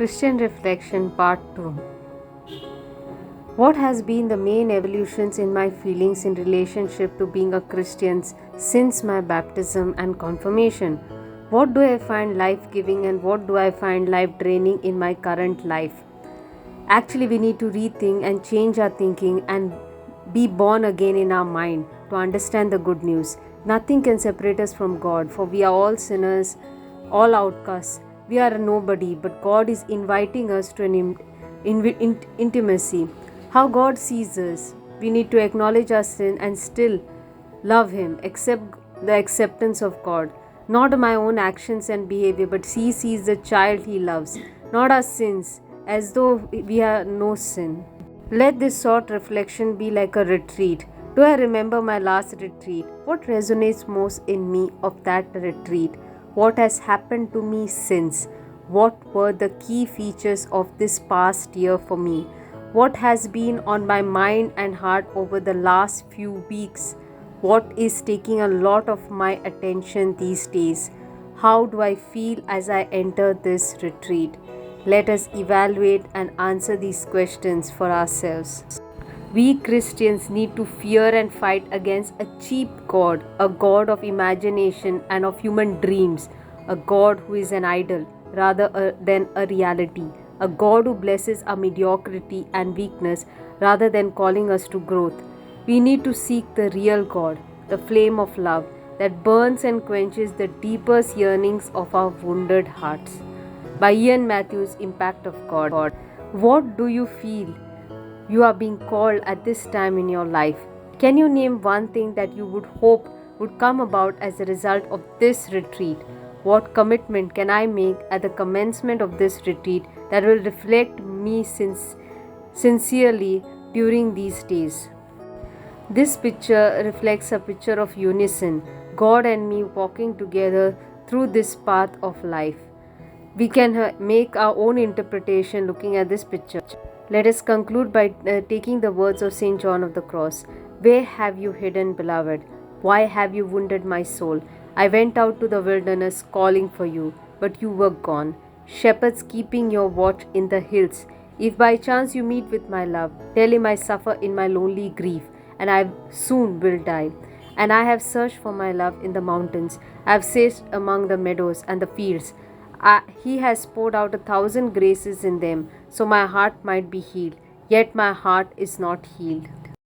Christian Reflection Part 2. What has been the main evolutions in my feelings in relationship to being a Christian since my baptism and confirmation? What do I find life-giving and what do I find life-draining in my current life? Actually, we need to rethink and change our thinking and be born again in our mind to understand the good news. Nothing can separate us from God, for we are all sinners, all outcasts. We are a nobody, but God is inviting us to an intimacy. How God sees us. We need to acknowledge our sin and still love Him, accept the acceptance of God. Not my own actions and behavior, but He sees the child He loves, not our sins, as though we have no sin. Let this short reflection be like a retreat. Do I remember my last retreat? What resonates most in me of that retreat? What has happened to me since? What were the key features of this past year for me? What has been on my mind and heart over the last few weeks? What is taking a lot of my attention these days? How do I feel as I enter this retreat? Let us evaluate and answer these questions for ourselves. We Christians need to fear and fight against a cheap God, a God of imagination and of human dreams, a God who is an idol rather than a reality, a God who blesses our mediocrity and weakness rather than calling us to growth. We need to seek the real God, the flame of love that burns and quenches the deepest yearnings of our wounded hearts. By Ian Matthews, Impact of God. What do you feel you are being called at this time in your life? Can you name one thing that you would hope would come about as a result of this retreat? What commitment can I make at the commencement of this retreat that will reflect me sincerely during these days? This picture reflects a picture of unison, God and me walking together through this path of life. We can make our own interpretation looking at this picture. Let us conclude by taking the words of St. John of the Cross. Where have you hidden, beloved? Why have you wounded my soul? I went out to the wilderness calling for you, but you were gone. Shepherds keeping your watch in the hills. If by chance you meet with my love, tell him I suffer in my lonely grief, and I soon will die. And I have searched for my love in the mountains. I have searched among the meadows and the fields. He has poured out 1,000 graces in them, so my heart might be healed. Yet my heart is not healed.